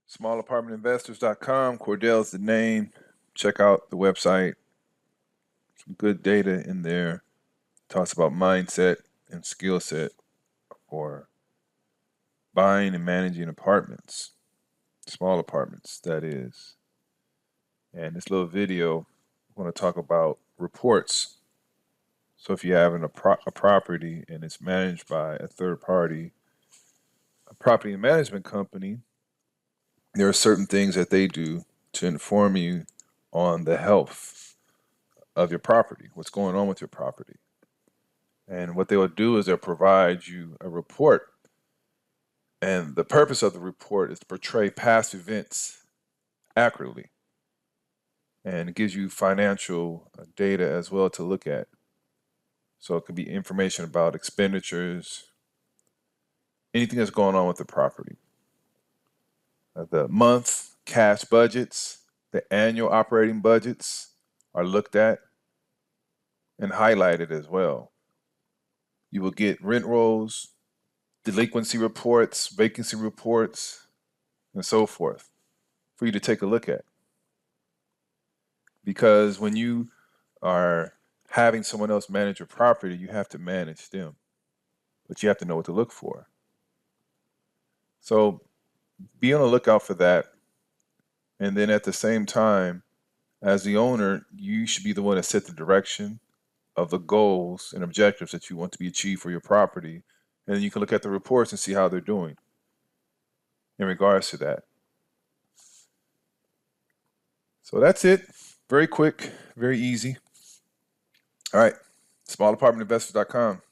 SmallApartmentInvestors.com. Cordell's the name. Check out the website. Some good data in there. Talks about mindset and skill set for buying and managing apartments, small apartments, that is. And this little video, I want to talk about reports. So if you have a property and it's managed by a third party, a property management company, there are certain things that they do to inform you on the health of your property, what's going on with your property. And what they will do is they'll provide you a report. And the purpose of the report is to portray past events accurately. And it gives you financial data as well to look at. So it could be information about expenditures, anything that's going on with the property. The month cash budgets, the annual operating budgets are looked at and highlighted as well. You will get rent rolls, delinquency reports, vacancy reports, and so forth for you to take a look at. Because when you are having someone else manage your property, you have to manage them, but you have to know what to look for. So be on the lookout for that. And then at the same time, as the owner, you should be the one that set the direction of the goals and objectives that you want to be achieved for your property. And then you can look at the reports and see how they're doing in regards to that. So that's it. Very quick, very easy. All right, SmallApartmentInvestors.com.